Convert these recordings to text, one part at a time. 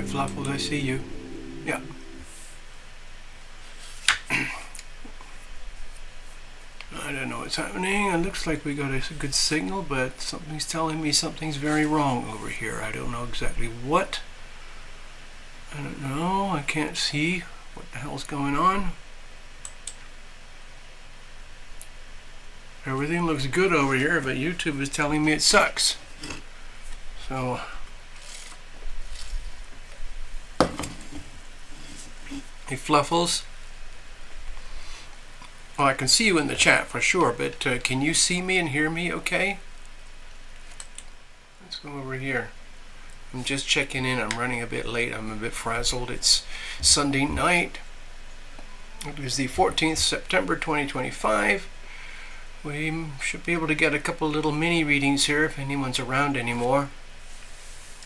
Fluffles, I see you. Yeah. I don't know what's happening. It looks like we got a good signal, but something's telling me something's very wrong over here. I don't know exactly what. I don't know. I can't see what the hell's going on. Everything looks good over here, but YouTube is telling me it sucks. So hey Fluffles. Well, I can see you in the chat for sure, but can you see me and hear me okay? Let's go over here. I'm just checking in. I'm running a bit late. I'm a bit frazzled. It's Sunday night. It is the 14th September 2025. We should be able to get a couple little mini readings here if anyone's around anymore.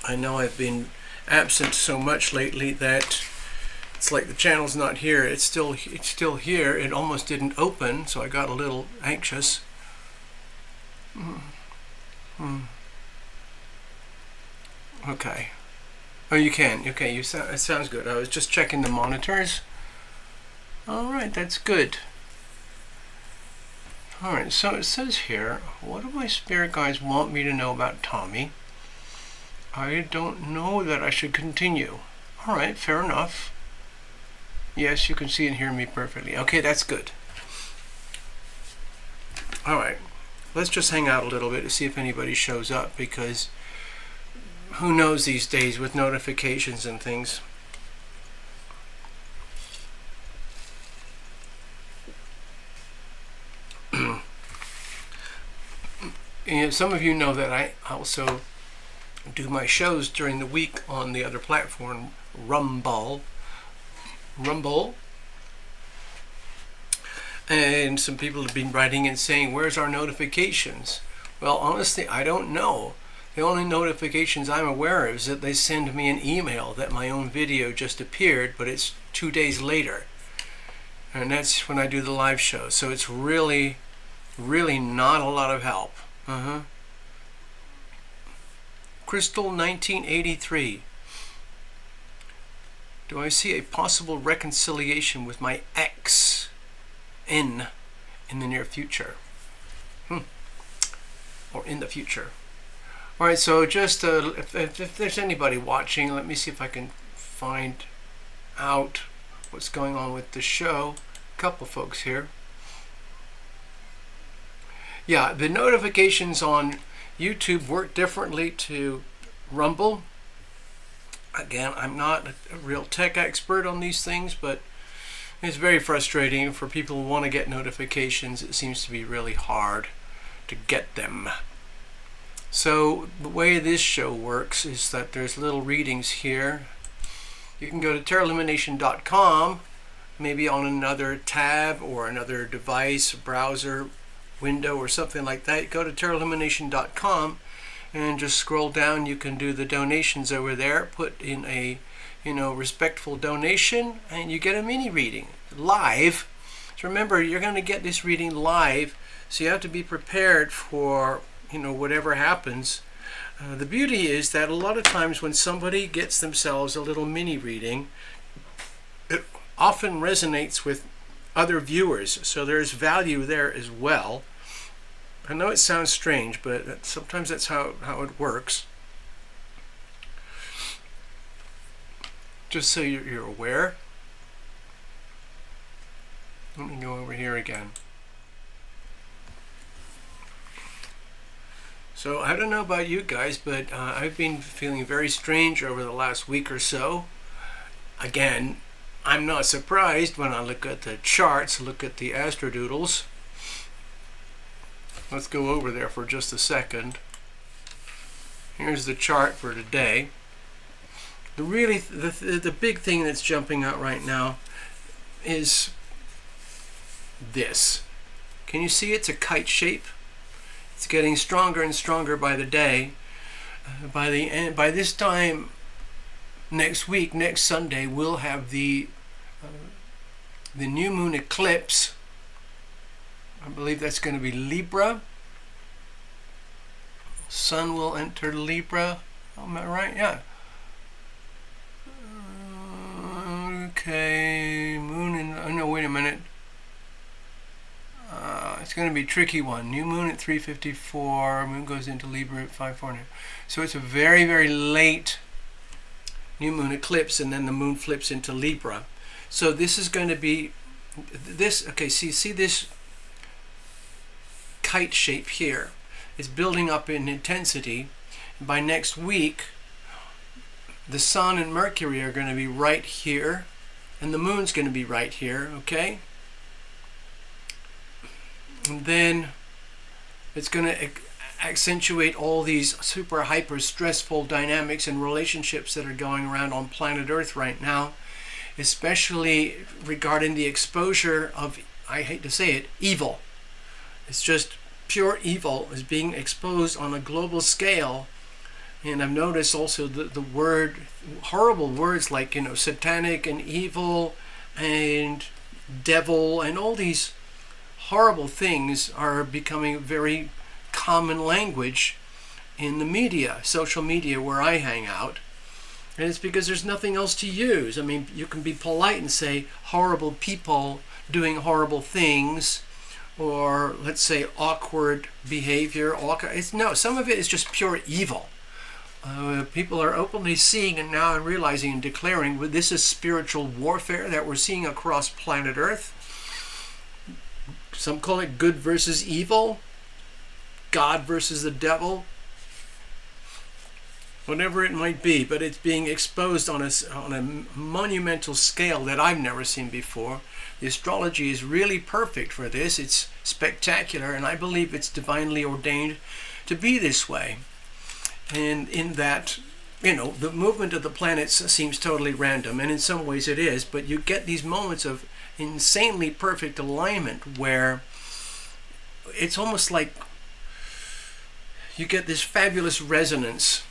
I know I've been absent so much lately that it's like the channel's not here. It's still here. It almost didn't open, so I got a little anxious. Okay. Oh, you can. Okay, it sounds good. I was just checking the monitors. All right, that's good. All right, so it says here, what do my spirit guides want me to know about Tommy? I don't know that I should continue. All right, fair enough. Yes, you can see and hear me perfectly. Okay, that's good. All right, let's just hang out a little bit to see if anybody shows up, because who knows these days with notifications and things. And some of you know that I also do my shows during the week on the other platform, Rumble. And some people have been writing and saying, where's our notifications? Well, honestly, I don't know. The only notifications I'm aware of is that they send me an email that my own video just appeared, but it's 2 days later. And that's when I do the live show. So it's really, really not a lot of help. Crystal 1983. Do I see a possible reconciliation with my ex in the near future? Or in the future. All right, so just if there's anybody watching, let me see if I can find out what's going on with the show. A couple folks here. Yeah, the notifications on YouTube work differently to Rumble. Again, I'm not a real tech expert on these things, but it's very frustrating for people who want to get notifications. It seems to be really hard to get them. So the way this show works is that there's little readings here. You can go to TarotLumination.com, maybe on another tab or another device, browser, window or something like that. Go to TarotLumination.com and just scroll down. You can do the donations over there, put in a respectful donation, and you get a mini reading live. So remember, you're going to get this reading live, so you have to be prepared for whatever happens. The beauty is that a lot of times when somebody gets themselves a little mini reading, it often resonates with other viewers, so there's value there as well. I know it sounds strange, but sometimes that's how it works. Just so you're aware. Let me go over here again. So I don't know about you guys, but I've been feeling very strange over the last week or so. Again, I'm not surprised when I look at the charts, look at the astrodoodles. Let's go over there for just a second. Here's the chart for today. The big thing that's jumping out right now is this. Can you see it's a kite shape? It's getting stronger and stronger by the day. By this time next week, next Sunday, we'll have the new moon eclipse. I believe that's going to be Libra. Sun will enter Libra. Am I right? Yeah. Okay, moon and, oh no, wait a minute. It's going to be a tricky one. New moon at 3:54. Moon goes into Libra at 5:40. So it's a very, very late new moon eclipse, and then the moon flips into Libra. So this is going to be this. Okay, see this kite shape here. It's building up in intensity. By next week, the Sun and Mercury are going to be right here, and the Moon's going to be right here. Okay. And then it's going to accentuate all these super hyper stressful dynamics and relationships that are going around on planet Earth right now, especially regarding the exposure of, I hate to say it, evil. It's just pure evil is being exposed on a global scale. And I've noticed also the word, horrible words like, you know, satanic and evil and devil and all these horrible things are becoming very common language in the media, social media where I hang out. And it's because there's nothing else to use. I mean, you can be polite and say horrible people doing horrible things, or let's say awkward behavior. No, some of it is just pure evil. People are openly seeing and now realizing and declaring this is spiritual warfare that we're seeing across planet Earth. Some call it good versus evil, God versus the devil, whatever it might be, but it's being exposed on a monumental scale that I've never seen before. The astrology is really perfect for this. It's spectacular, and I believe it's divinely ordained to be this way. And in that, you know, the movement of the planets seems totally random, and in some ways it is, but you get these moments of insanely perfect alignment where it's almost like you get this fabulous resonance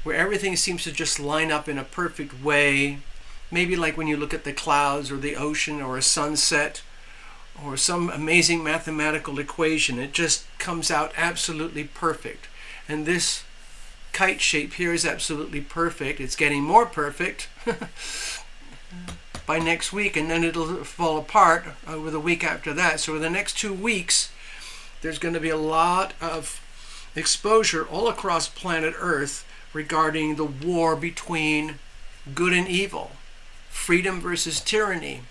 where everything seems to just line up in a perfect way. Maybe like when you look at the clouds or the ocean or a sunset or some amazing mathematical equation, it just comes out absolutely perfect. And this kite shape here is absolutely perfect. It's getting more perfect by next week, and then it'll fall apart over the week after that. So in the next 2 weeks, there's going to be a lot of exposure all across planet Earth regarding the war between good and evil, freedom versus tyranny,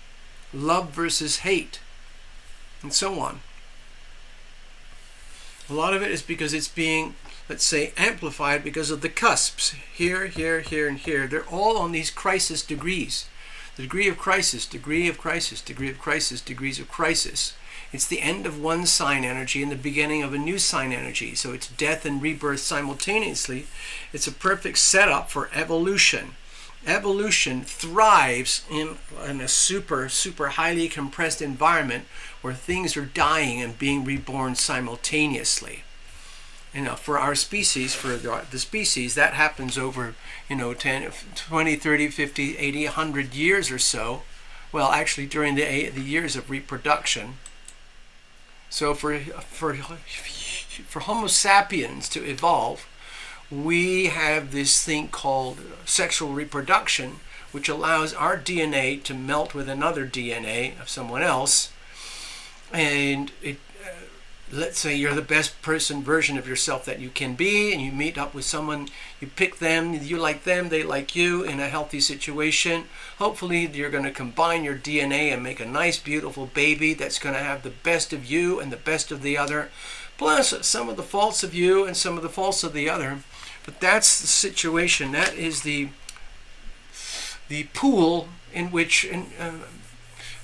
love versus hate, and so on. A lot of it is because it's being, let's say, amplified because of the cusps. Here, here, here, and here. They're all on these crisis degrees. The degree of crisis, degree of crisis, degree of crisis, degrees of crisis. It's the end of one sign energy and the beginning of a new sign energy. So it's death and rebirth simultaneously. It's a perfect setup for evolution. Evolution thrives in a super, super highly compressed environment where things are dying and being reborn simultaneously. You know, for our species, for the species, that happens over, 10, 20, 30, 50, 80, 100 years or so. Well, actually during the years of reproduction. So for Homo sapiens to evolve, we have this thing called sexual reproduction, which allows our DNA to melt with another DNA of someone else. And let's say you're the best version of yourself that you can be, and you meet up with someone, you pick them, you like them, they like you in a healthy situation. Hopefully you're going to combine your DNA and make a nice, beautiful baby that's going to have the best of you and the best of the other, plus some of the faults of you and some of the faults of the other. But that's the situation. That is the pool in which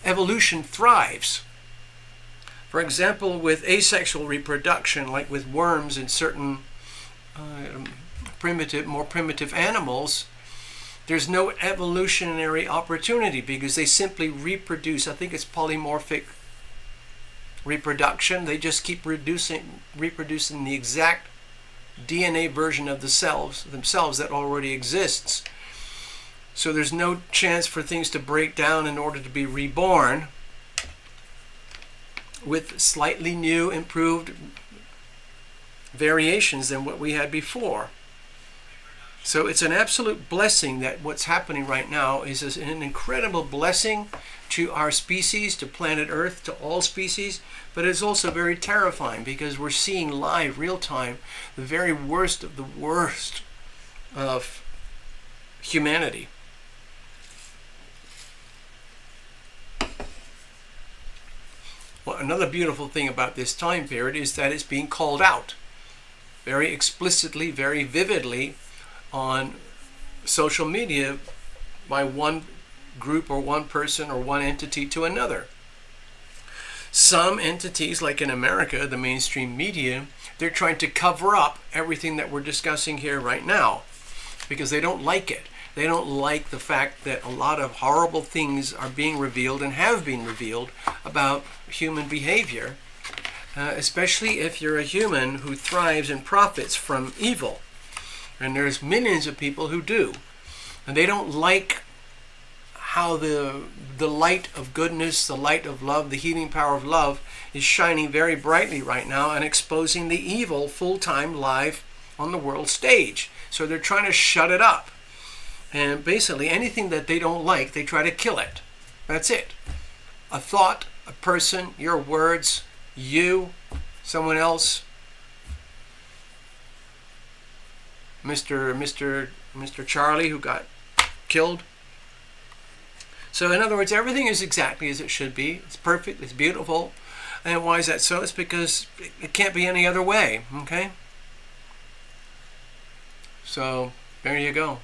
evolution thrives. For example, with asexual reproduction, like with worms and certain more primitive animals, there's no evolutionary opportunity because they simply reproduce. I think it's polymorphic reproduction. They just keep reproducing the exact DNA version of themselves that already exists. So there's no chance for things to break down in order to be reborn with slightly new, improved variations than what we had before. So So it's an absolute blessing that what's happening right now is an incredible blessing to our species, to planet Earth, to all species, but it's also very terrifying because we're seeing live, real time, the very worst of the worst of humanity. Well, another beautiful thing about this time period is that it's being called out very explicitly, very vividly on social media by one group or one person or one entity to another. Some entities, like in America, the mainstream media, they're trying to cover up everything that we're discussing here right now because they don't like it. They don't like the fact that a lot of horrible things are being revealed and have been revealed about human behavior, especially if you're a human who thrives and profits from evil. And there's millions of people who do. And they don't like how the light of goodness, the light of love, the healing power of love is shining very brightly right now and exposing the evil full-time live on the world stage. So they're trying to shut it up. And basically anything that they don't like, they try to kill it. That's it. A thought, a person, your words, you, someone else, Mr. Charlie who got killed. So in other words, everything is exactly as it should be. It's perfect, it's beautiful. And why is that so? It's because it can't be any other way, okay? So there you go.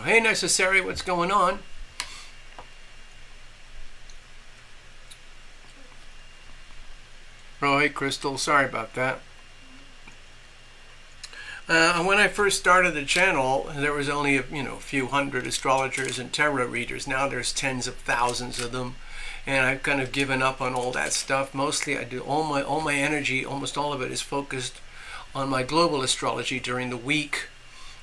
Hey, Necessary, what's going on? Oh, hey, Crystal, sorry about that. When I first started the channel, there was only a few hundred astrologers and tarot readers. Now there's tens of thousands of them, and I've kind of given up on all that stuff. Mostly, I do all my energy, almost all of it, is focused on my global astrology during the week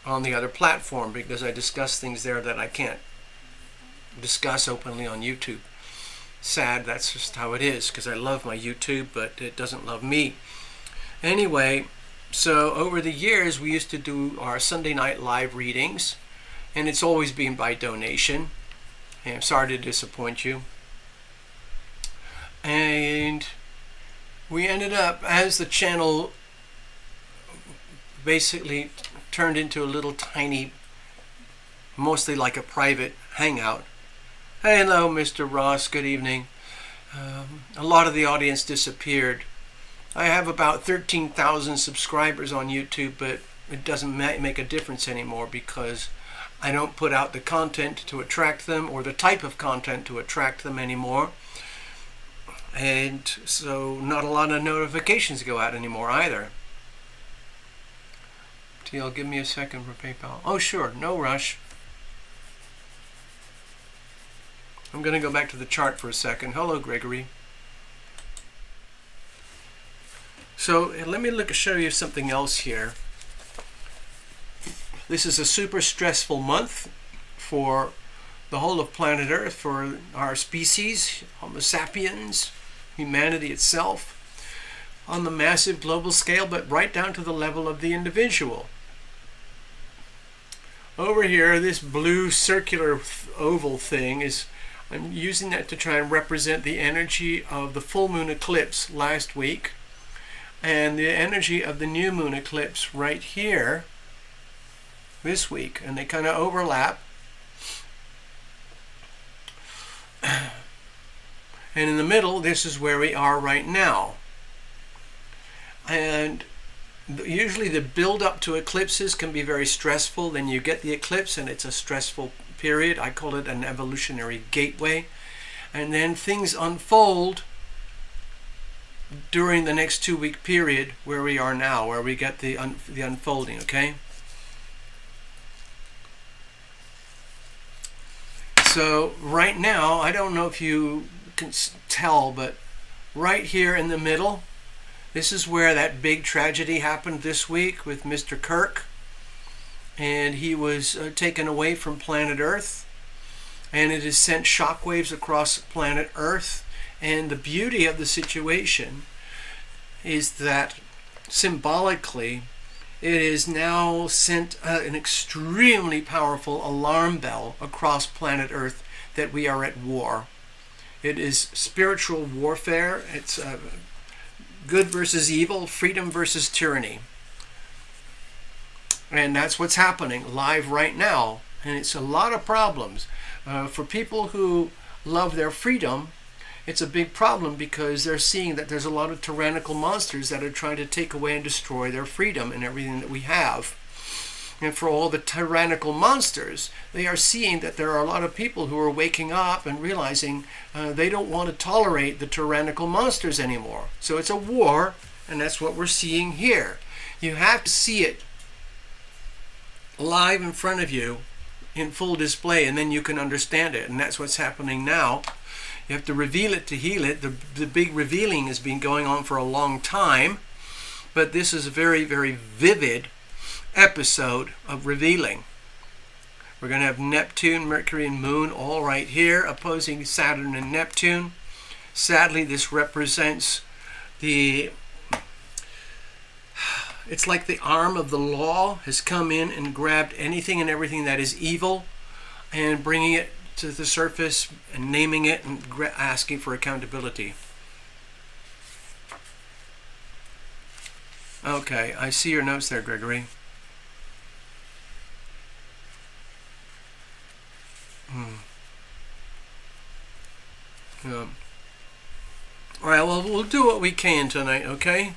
on the other platform because I discuss things there that I can't discuss openly on YouTube. Sad, that's just how it is because I love my YouTube, but it doesn't love me. Anyway, so over the years we used to do our Sunday night live readings, and it's always been by donation. And I'm sorry to disappoint you. And we ended up, as the channel basically turned into a little tiny, mostly like a private hangout. Hello, Mr. Ross, good evening. A lot of the audience disappeared. I have about 13,000 subscribers on YouTube, but it doesn't make a difference anymore because I don't put out the content to attract them or the type of content to attract them anymore. And so not a lot of notifications go out anymore either. TL, give me a second for PayPal. Oh, sure, no rush. I'm going to go back to the chart for a second. Hello, Gregory. So let me show you something else here. This is a super stressful month for the whole of planet Earth, for our species, Homo sapiens, humanity itself, on the massive global scale, but right down to the level of the individual. Over here, this blue circular oval thing is, I'm using that to try and represent the energy of the full moon eclipse last week and the energy of the new moon eclipse right here this week, and they kind of overlap. And in the middle, this is where we are right now. And usually the build up to eclipses can be very stressful. Then you get the eclipse and it's a stressful period. I call it an evolutionary gateway. And then things unfold during the next 2-week period where we are now, where we get the unfolding, okay? So right now, I don't know if you can tell, but right here in the middle, this is where that big tragedy happened this week with Mr. Kirk. And he was taken away from planet Earth. and it has sent shockwaves across planet Earth. And the beauty of the situation is that symbolically it is now sent an extremely powerful alarm bell across planet Earth that we are at war. It is spiritual warfare. It's good versus evil, freedom versus tyranny. And that's what's happening live right now. And it's a lot of problems. For people who love their freedom, it's a big problem because they're seeing that there's a lot of tyrannical monsters that are trying to take away and destroy their freedom and everything that we have. And for all the tyrannical monsters, they are seeing that there are a lot of people who are waking up and realizing they don't want to tolerate the tyrannical monsters anymore. So it's a war, and that's what we're seeing here. You have to see it live in front of you in full display, and then you can understand it. And that's what's happening now. You have to reveal it to heal it. The big revealing has been going on for a long time, but this is a very, very vivid episode of revealing. We're going to have Neptune, Mercury, and Moon all right here, opposing Saturn and Neptune. Sadly, this represents it's like the arm of the law has come in and grabbed anything and everything that is evil and bringing it to the surface and naming it and asking for accountability. Okay, I see your notes there, Gregory. Yeah. All right, well, we'll do what we can tonight, okay?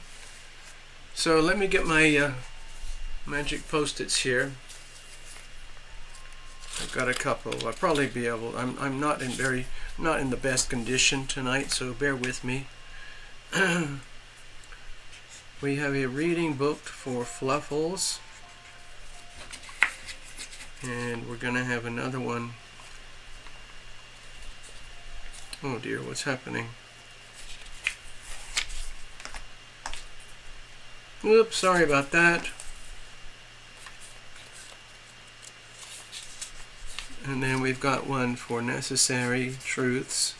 So let me get my magic post-its here. I've got a couple. I'll probably be able. I'm not in the best condition tonight, so bear with me. We have a reading booked for Fluffles, and we're gonna have another one. Oh dear, what's happening? Oops, sorry about that. And then we've got one for Necessary Truths.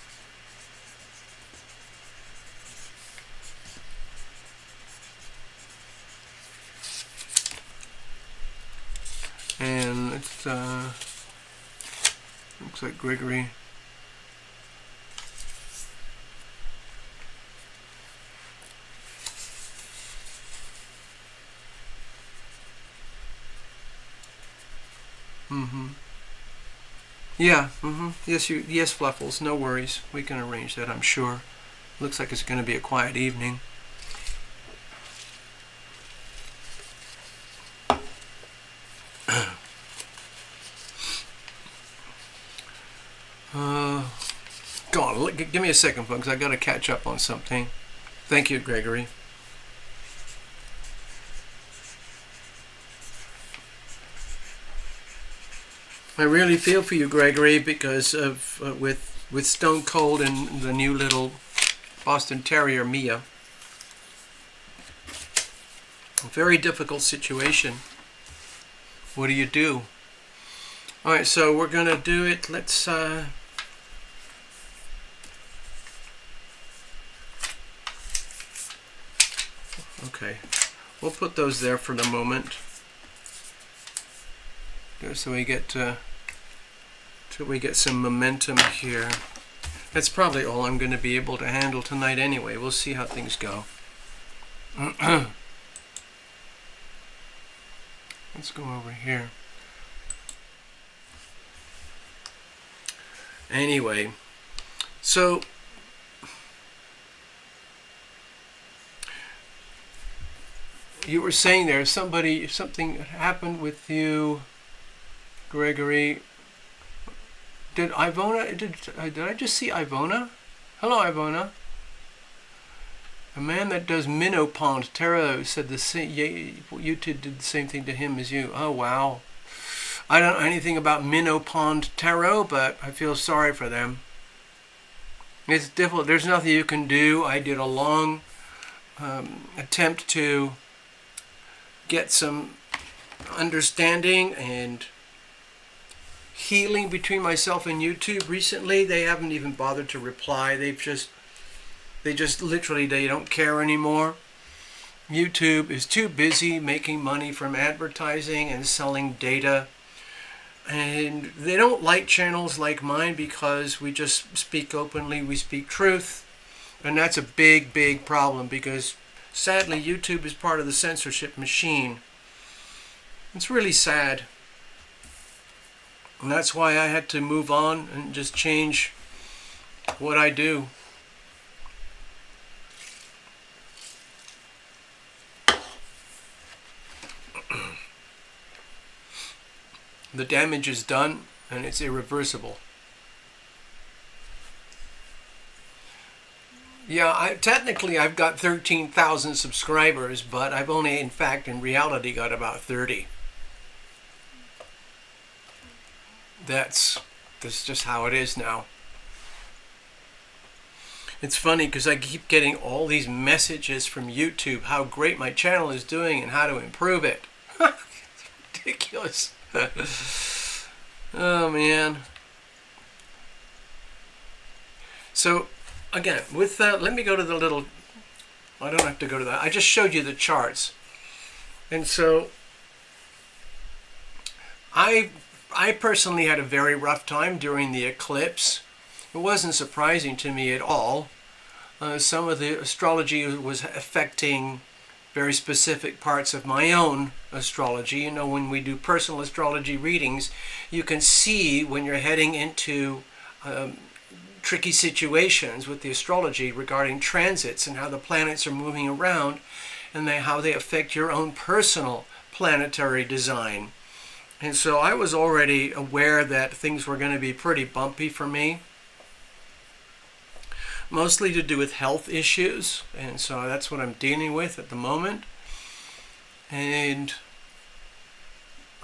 And it's looks like Gregory. Yeah, yes, Fluffles, no worries. We can arrange that, I'm sure. Looks like it's going to be a quiet evening. Go on, give me a second, folks. I got to catch up on something. Thank you, Gregory. I really feel for you, Gregory, because of with Stone Cold and the new little Boston Terrier, Mia. A very difficult situation. What do you do? All right, so we're going to do it. Let's... Okay, we'll put those there for the moment. So we get till we get some momentum here. That's probably all I'm going to be able to handle tonight anyway. We'll see how things go. Let's go over here. Anyway, so you were saying there something happened with you, Gregory. Did Ivona, did I just see Ivona? Hello, Ivona. A man that does Minnow Pond Tarot said the same. You two did the same thing to him as you. Oh wow. I don't know anything about Minnow Pond Tarot, but I feel sorry for them. It's difficult. There's nothing you can do. I did a long attempt to get some understanding and healing between myself and YouTube recently. They haven't even bothered to reply. They just literally, they don't care anymore. YouTube is too busy making money from advertising and selling data. And they don't like channels like mine because we just speak openly, we speak truth. And that's a big, big problem because sadly YouTube is part of the censorship machine. It's really sad. And that's why I had to move on and just change what I do. The damage is done and it's irreversible. Yeah, technically I've got 13,000 subscribers, but I've only, in fact, in reality, got about 30. That's just how it is now. It's funny because I keep getting all these messages from YouTube how great my channel is doing and how to improve it. It's ridiculous. Oh man. So again, with that, let me go to the little, I don't have to go to that. I just showed you the charts. And so I personally had a very rough time during the eclipse. It wasn't surprising to me at all. Some of the astrology was affecting very specific parts of my own astrology. You know, when we do personal astrology readings, you can see when you're heading into tricky situations with the astrology regarding transits and how the planets are moving around and how they affect your own personal planetary design. And so I was already aware that things were going to be pretty bumpy for me, mostly to do with health issues, and so that's what I'm dealing with at the moment. And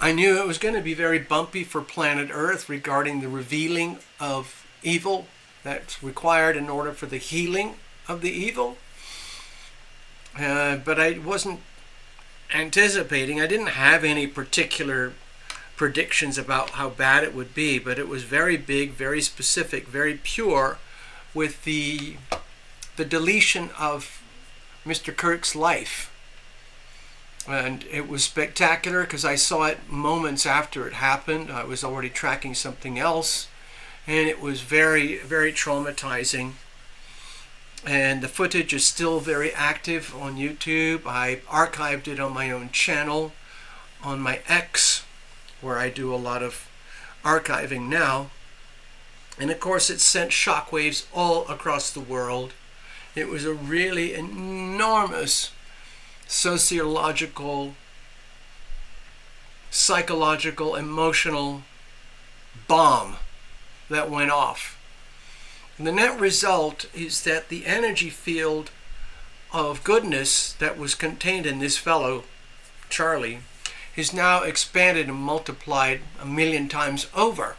I knew it was going to be very bumpy for planet Earth regarding the revealing of evil that's required in order for the healing of the evil. But I wasn't anticipating, I didn't have any particular predictions about how bad it would be, but it was very big, very specific, very pure, with the deletion of Mr. Kirk's life. And it was spectacular because I saw it moments after it happened. I was already tracking something else, and it was very, very traumatizing. And the footage is still very active on YouTube. I archived it on my own channel, on my X, where I do a lot of archiving now. And of course it sent shockwaves all across the world. It was a really enormous sociological, psychological, emotional bomb that went off. And the net result is that the energy field of goodness that was contained in this fellow, Charlie, is now expanded and multiplied 1,000,000 times over.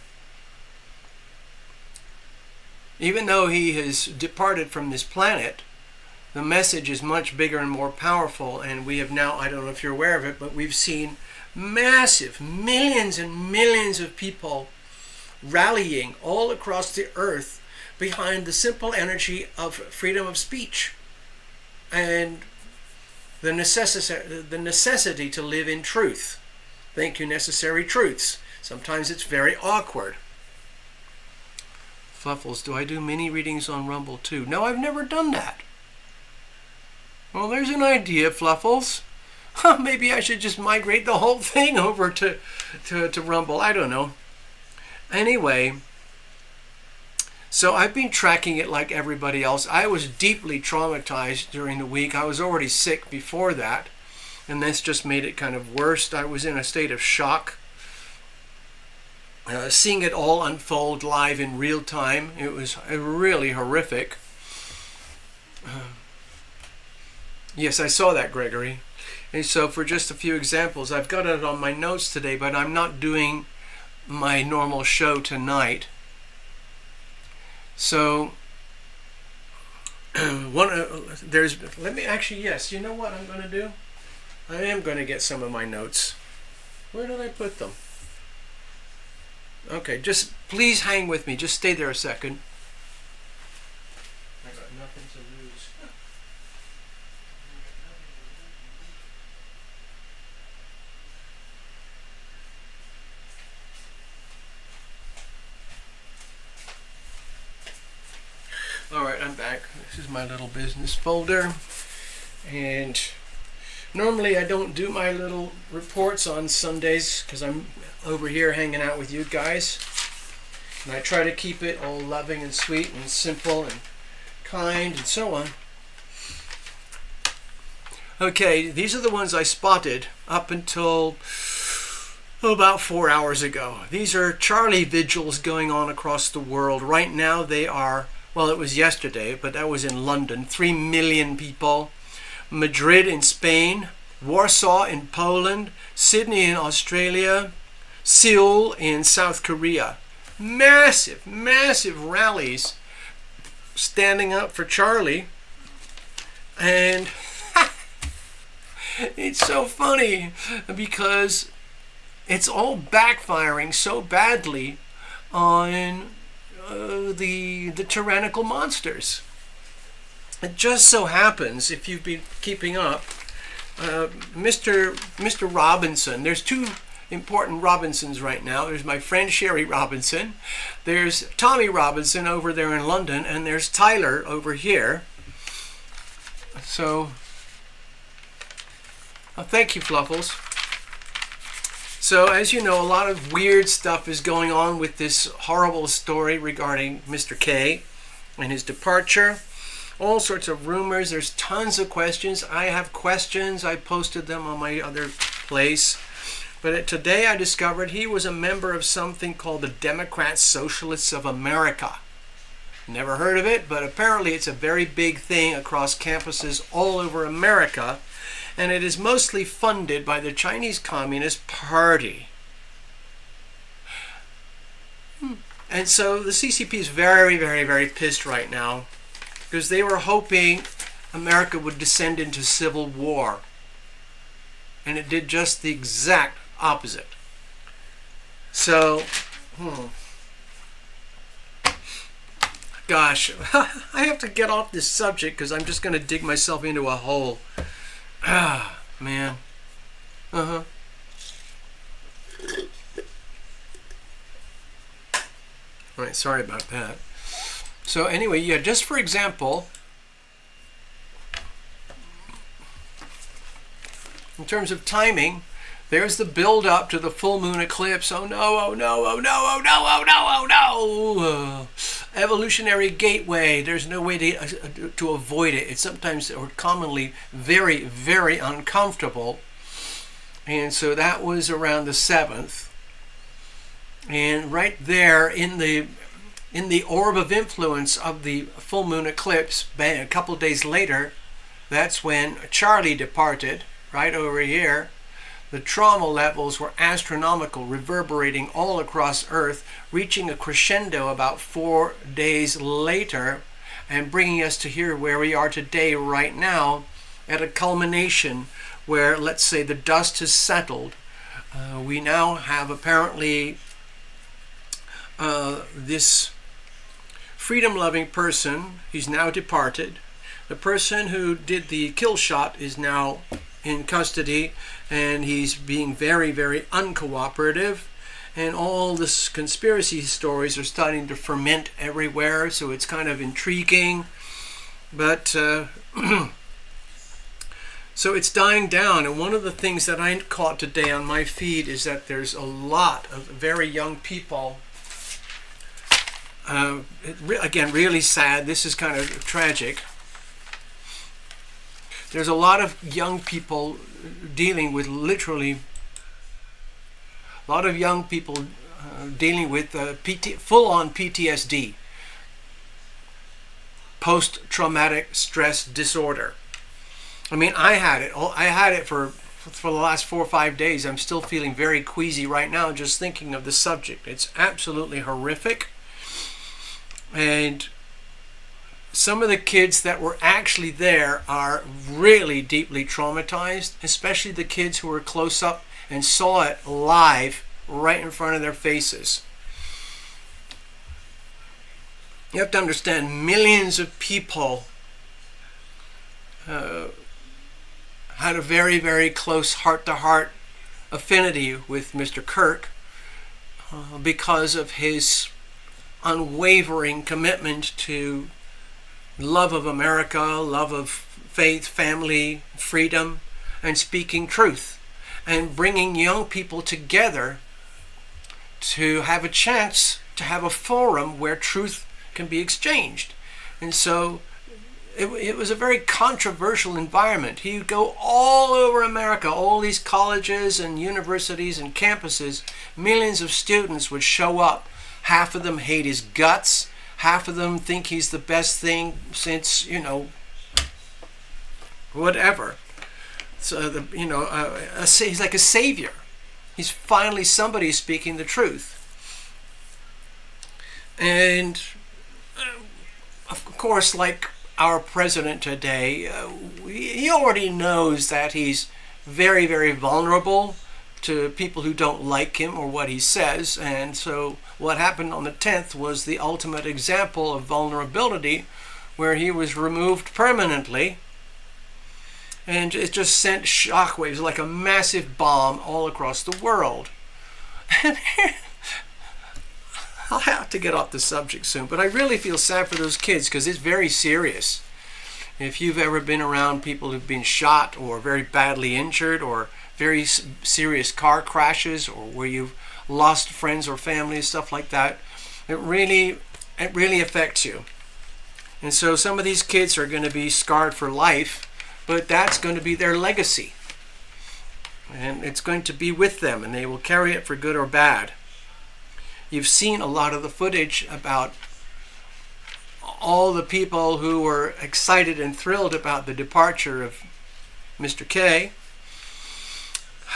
Even though he has departed from this planet, the message is much bigger and more powerful, and we have now, I don't know if you're aware of it, but we've seen massive, millions and millions of people rallying all across the earth behind the simple energy of freedom of speech and the necessity to live in truth. Thank you, necessary truths. Sometimes it's very awkward. Fluffles, do I do mini readings on Rumble too? No, I've never done that. Well, there's an idea, Fluffles. Maybe I should just migrate the whole thing over to Rumble. I don't know. Anyway, so I've been tracking it like everybody else. I was deeply traumatized during the week. I was already sick before that, and this just made it kind of worse. I was in a state of shock. Seeing it all unfold live in real time, it was really horrific. Yes, I saw that, Gregory. And so for just a few examples, I've got it on my notes today, but I'm not doing my normal show tonight. So let me actually, yes, you know what I'm going to do? I am going to get some of my notes. Where did I put them? Okay, just please hang with me. Just stay there a second. I got nothing to lose. Alright, I'm back. This is my little business folder. And normally I don't do my little reports on Sundays because I'm over here hanging out with you guys. And I try to keep it all loving and sweet and simple and kind and so on. Okay, these are the ones I spotted up until about 4 hours ago. These are Charlie vigils going on across the world. Right now they are, well, it was yesterday, but that was in London. 3 million people. Madrid in Spain, Warsaw in Poland, Sydney in Australia, Seoul in South Korea. Massive, massive rallies standing up for Charlie. And it's so funny because it's all backfiring so badly on the tyrannical monsters. It just so happens, if you've been keeping up, Mr. Robinson, there's two important Robinsons right now. There's my friend Sherry Robinson, there's Tommy Robinson over there in London, and there's Tyler over here. So, thank you, Fluffles. So, as you know, a lot of weird stuff is going on with this horrible story regarding Mr. K and his departure. All sorts of rumors. There's tons of questions. I have questions. I posted them on my other place. But today I discovered he was a member of something called the Democrat Socialists of America. Never heard of it, but apparently it's a very big thing across campuses all over America. And it is mostly funded by the Chinese Communist Party. And so the CCP is very, very, very pissed right now, because they were hoping America would descend into civil war. And it did just the exact opposite. So, gosh, I have to get off this subject because I'm just going to dig myself into a hole. Ah, man. All right, sorry about that. So anyway, yeah, just for example, in terms of timing, there's the build up to the full moon eclipse. Oh no, oh no, oh no, oh no, oh no, oh no. Evolutionary gateway. There's no way to avoid it. It's sometimes or commonly very, very uncomfortable. And so that was around the 7th. And right there in the orb of influence of the full moon eclipse, a couple days later, that's when Charlie departed, right over here. The trauma levels were astronomical, reverberating all across Earth, reaching a crescendo about 4 days later, and bringing us to here where we are today, right now, at a culmination where, let's say, the dust has settled. We now have apparently this freedom-loving person, he's now departed. The person who did the kill shot is now in custody, and he's being very, very uncooperative. And all this conspiracy stories are starting to ferment everywhere, so it's kind of intriguing. But so it's dying down. And one of the things that I caught today on my feed is that there's a lot of very young people. Again, really sad. This is kind of tragic. There's a lot of young people dealing with literally, a lot of young people dealing with full-on PTSD, post-traumatic stress disorder. I mean, I had it for the last 4 or 5 days. I'm still feeling very queasy right now just thinking of the subject. It's absolutely horrific. And some of the kids that were actually there are really deeply traumatized, especially the kids who were close up and saw it live right in front of their faces. You have to understand, millions of people had a very, very close heart-to-heart affinity with Mr. Kirk because of his unwavering commitment to love of America, love of faith, family, freedom, and speaking truth, and bringing young people together to have a chance to have a forum where truth can be exchanged. And so it was a very controversial environment. He would go all over America, all these colleges and universities and campuses. Millions of students would show up. Half of them hate his guts. Half of them think he's the best thing since, whatever. So, he's like a savior. He's finally somebody speaking the truth. And, of course, like our president today, he already knows that he's very, very vulnerable to people who don't like him or what he says. And so what happened on the 10th was the ultimate example of vulnerability, where he was removed permanently. And it just sent shockwaves like a massive bomb all across the world. And I'll have to get off the subject soon, but I really feel sad for those kids because it's very serious. If you've ever been around people who've been shot or very badly injured or very serious car crashes or where you've lost friends or family, stuff like that, it really affects you. And so some of these kids are going to be scarred for life, but that's going to be their legacy. And it's going to be with them, and they will carry it for good or bad. You've seen a lot of the footage about all the people who were excited and thrilled about the departure of Mr. K,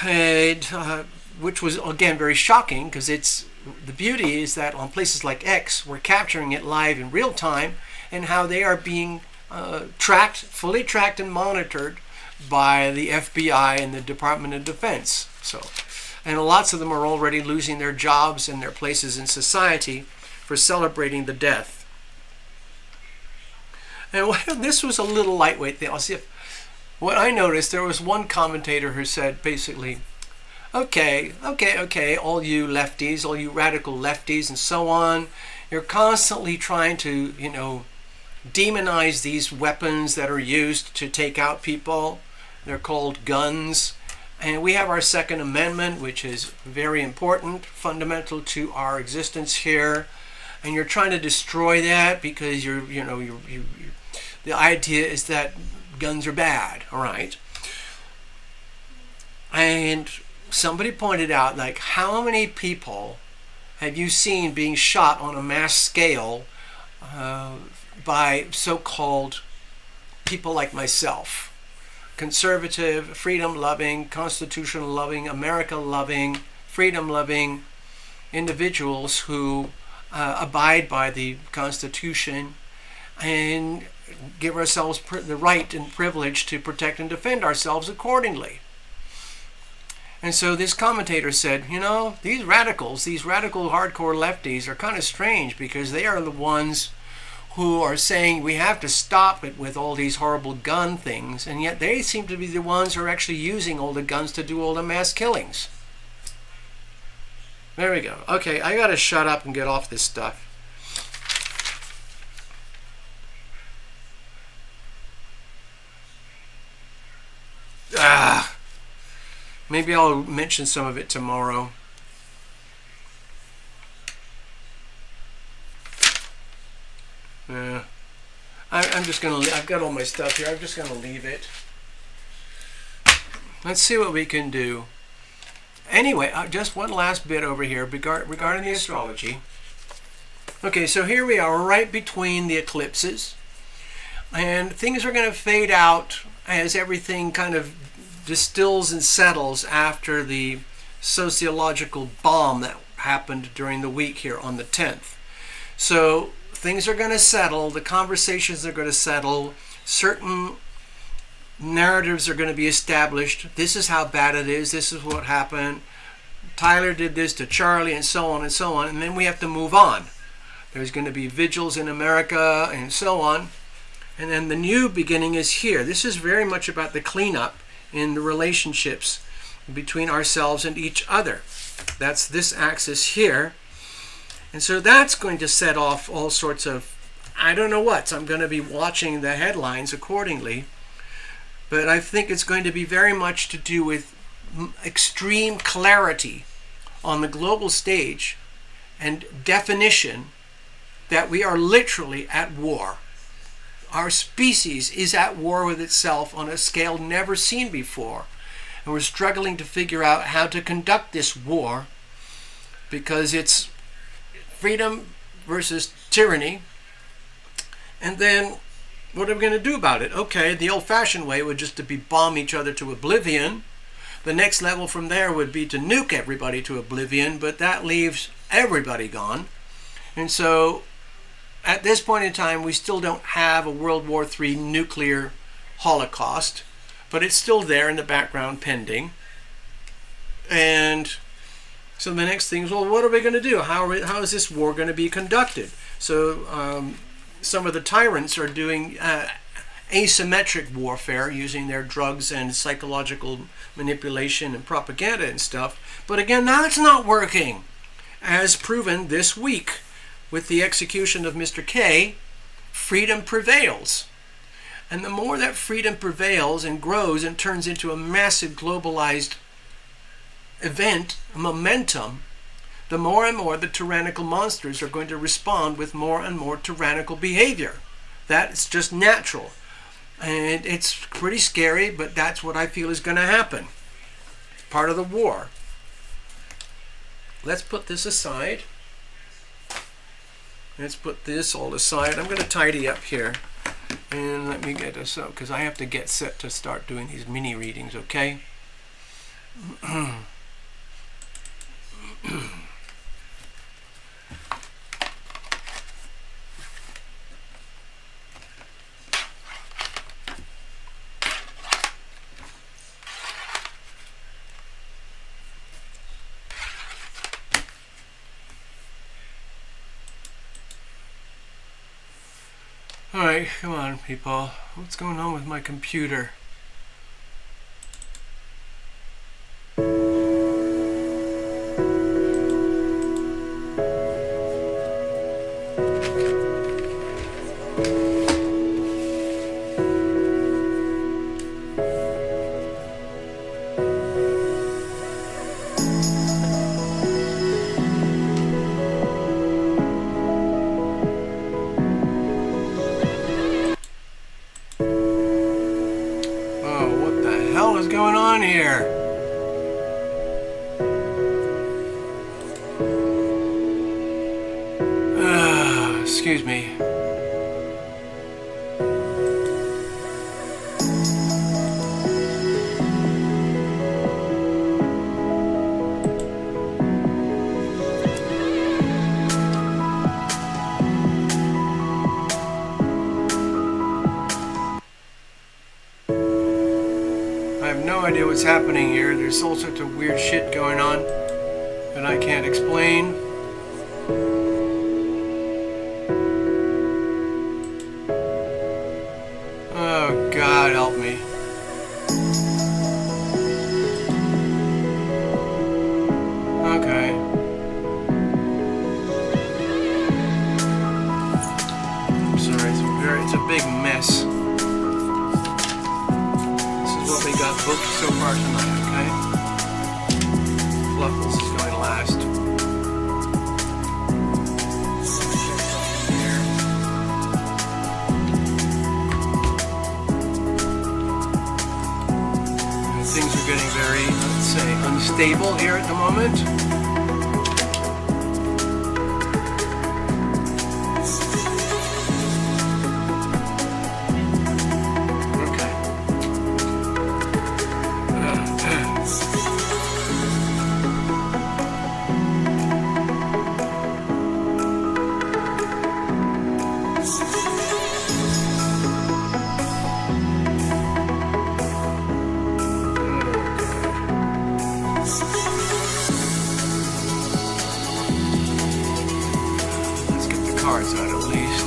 and, which was, again, very shocking, because the beauty is that on places like X, we're capturing it live in real time, and how they are being fully tracked and monitored by the FBI and the Department of Defense. And lots of them are already losing their jobs and their places in society for celebrating the death. And this was a little lightweight thing. I'll see if what I noticed, there was one commentator who said basically, okay, all you lefties, all you radical lefties and so on, you're constantly trying to, demonize these weapons that are used to take out people. They're called guns. And we have our Second Amendment, which is very important, fundamental to our existence here. And you're trying to destroy that because the idea is that guns are bad, all right? And somebody pointed out, like, how many people have you seen being shot on a mass scale by so-called people like myself? Conservative, freedom-loving, constitution-loving, America-loving, freedom-loving individuals who abide by the Constitution and give ourselves the right and privilege to protect and defend ourselves accordingly. And so this commentator said, these radical hardcore lefties are kind of strange because they are the ones who are saying we have to stop it with all these horrible gun things, and yet they seem to be the ones who are actually using all the guns to do all the mass killings. There we go. Okay, I gotta shut up and get off this stuff. Maybe I'll mention some of it tomorrow. I'm just gonna. I've got all my stuff here. I'm just gonna leave it. Let's see what we can do. Anyway, just one last bit over here regarding the astrology. Okay, so here we are, right between the eclipses, and things are going to fade out as everything kind of distills and settles after the sociological bomb that happened during the week here on the 10th. So things are going to settle, the conversations are going to settle, certain narratives are going to be established. This is how bad it is, this is what happened, Tyler did this to Charlie, and so on and so on, and then we have to move on. There's going to be vigils in America and so on. And then the new beginning is here. This is very much about the cleanup in the relationships between ourselves and each other. That's this axis here. And so that's going to set off all sorts of, I don't know what. So I'm going to be watching the headlines accordingly. But I think it's going to be very much to do with extreme clarity on the global stage and definition that we are literally at war. Our species is at war with itself on a scale never seen before. And we're struggling to figure out how to conduct this war, because it's freedom versus tyranny. And then what are we going to do about it? Okay, the old-fashioned way would just to be bomb each other to oblivion. The next level from there would be to nuke everybody to oblivion, but that leaves everybody gone. And so at this point in time, we still don't have a World War III nuclear holocaust, but it's still there in the background pending. And so the next thing is, well, what are we going to do? How is this war going to be conducted? So some of the tyrants are doing asymmetric warfare using their drugs and psychological manipulation and propaganda and stuff. But again, that's not working, as proven this week with the execution of Mr. K. Freedom prevails. And the more that freedom prevails and grows and turns into a massive globalized event, a momentum, the more and more the tyrannical monsters are going to respond with more and more tyrannical behavior. That's just natural. And it's pretty scary, but that's what I feel is going to happen. Part of the war. Let's put this aside. Let's put this all aside. I'm going to tidy up here. And let me get this up, because I have to get set to start doing these mini readings, okay? Alright, come on, people. What's going on with my computer? Here. Excuse me. No idea what's happening here. There's all sorts of weird shit going on that I can't explain. Oh, God help me. Okay. I'm sorry, it's a big mess. What we got booked so far tonight, okay? Fluffles is going last. And things are getting very, let's say, unstable here at the moment. cards out at least.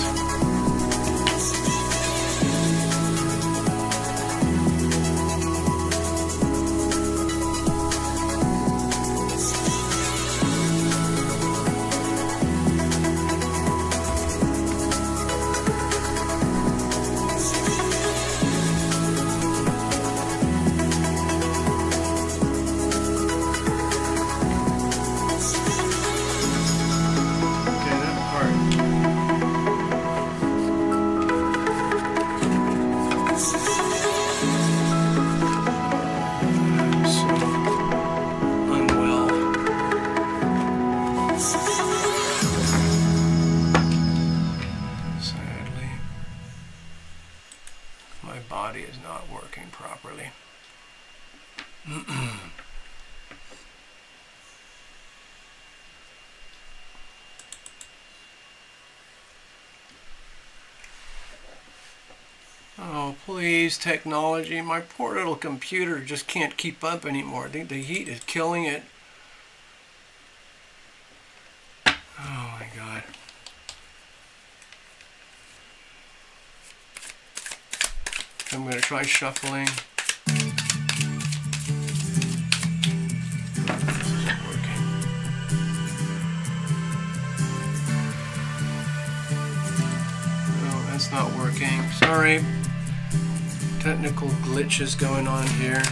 Oh, please, technology. My poor little computer just can't keep up anymore. I think the heat is killing it. Oh, my God. I'm going to try shuffling. This isn't working. No, that's not working. Sorry. Technical glitches going on here.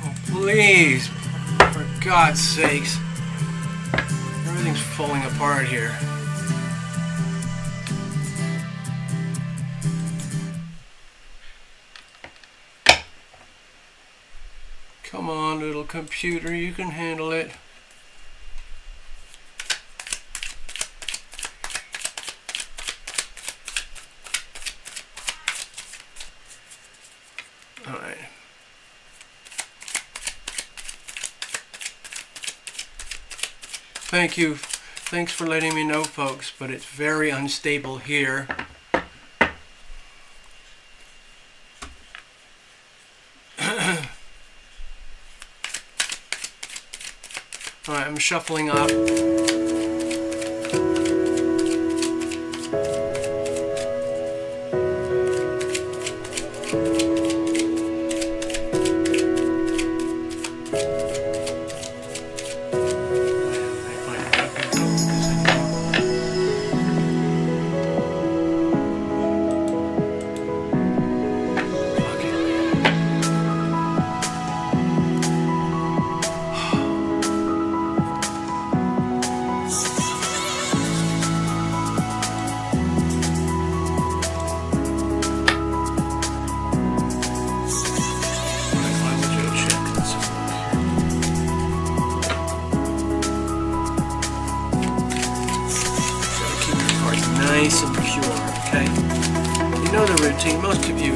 Oh, please, for God's sakes. Everything's falling apart here. Come on, little computer, you can handle it. All right. Thank you. Thanks for letting me know, folks, but it's very unstable here. Alright, I'm shuffling up. Nice and pure, okay? You know the routine. Most of you,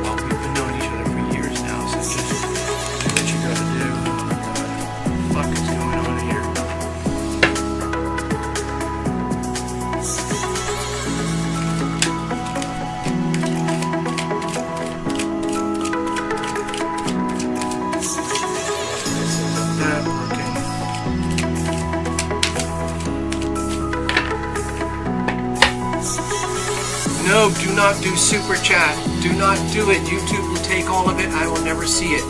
well, we've been knowing each other for years now, so just do what you gotta do. Oh my God, what the fuck is going on here? That working. No, do not do super chat. Do not do it. YouTube will take all of it. I will never see it.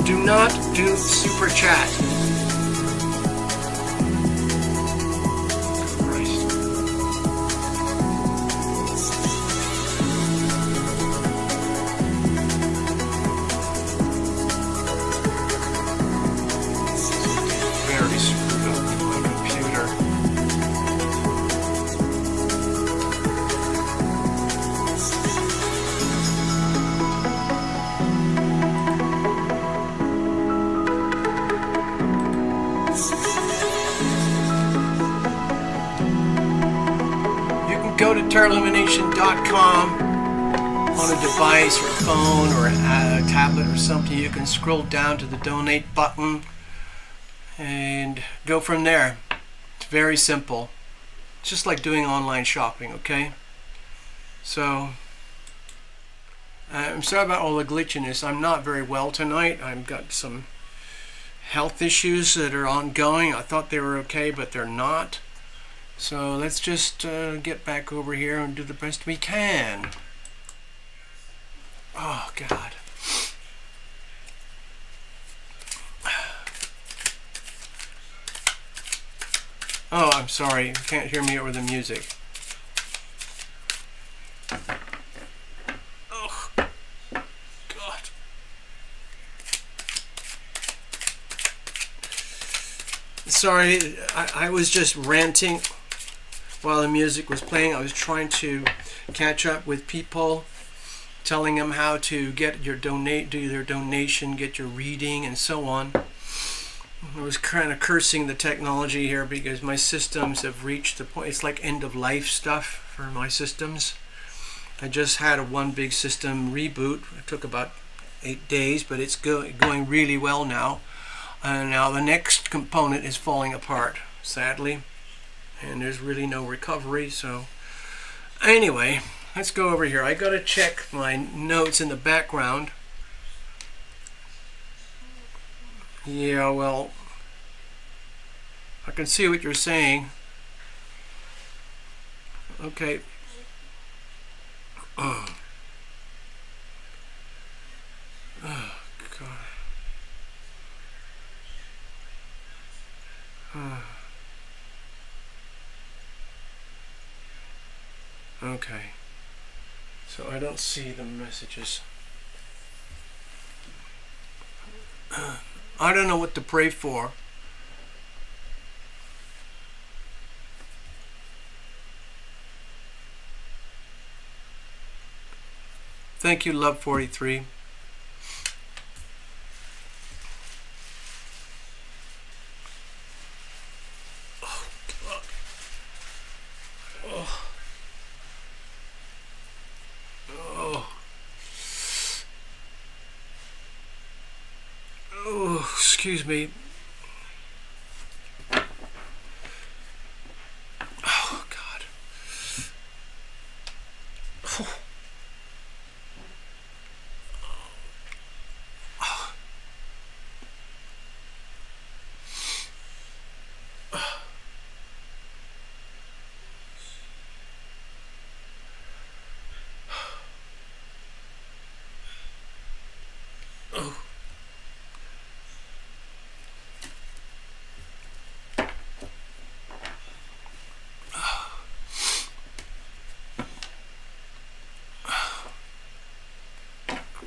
Do not do super chat. Christ. Very screwed up with my computer. Go to TarotLumination.com on a device or phone or a tablet or something. You can scroll down to the donate button and go from there. It's very simple. It's just like doing online shopping, okay? So, I'm sorry about all the glitchiness. I'm not very well tonight. I've got some health issues that are ongoing. I thought they were okay, but they're not. So let's just get back over here and do the best we can. Oh, God. Oh, I'm sorry. You can't hear me over the music. Oh, God. Sorry, I was just ranting while the music was playing. I was trying to catch up with people, telling them how to get your do their donation, get your reading, and so on. I was kind of cursing the technology here because my systems have reached the point. It's like end of life stuff for my systems. I just had a one big system reboot. It took about 8 days, but it's going really well now. And now the next component is falling apart, sadly. And there's really no recovery. So anyway, let's go over here. I got to check my notes in the background. Yeah, well, I can see what you're saying. Okay. Oh, God. Okay. So I don't see the messages. I don't know what to pray for. Thank you, Love 43. Oh, God. Oh. Oh. Oh, excuse me. Oh, God. Oh.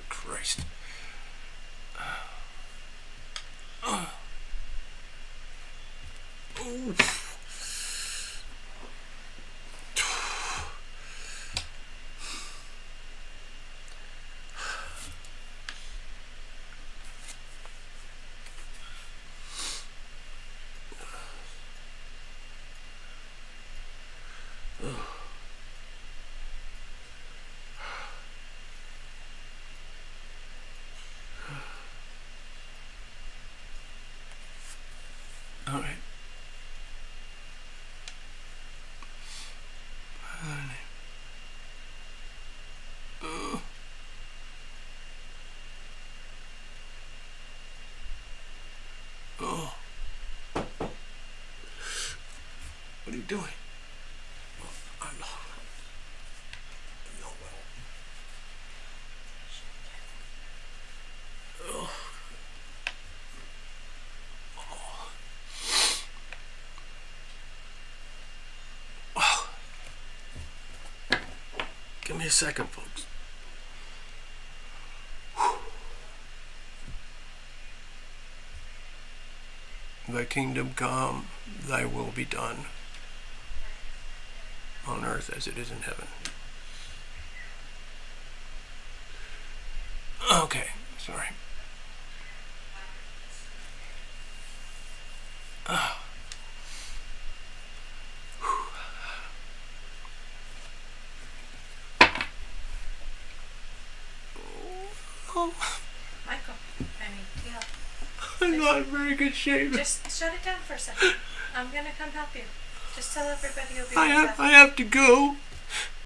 Christ. All right. Oh. What are you doing? I'm not well. Oh. Oh. Give me a second, folks. Thy kingdom come, thy will be done, on earth as it is in heaven. Okay, sorry. Oh. Michael, yeah. I'm not in very good shape. Just shut it down for a second. I'm gonna come help you. Just tell everybody you'll be I right have back. I have to go.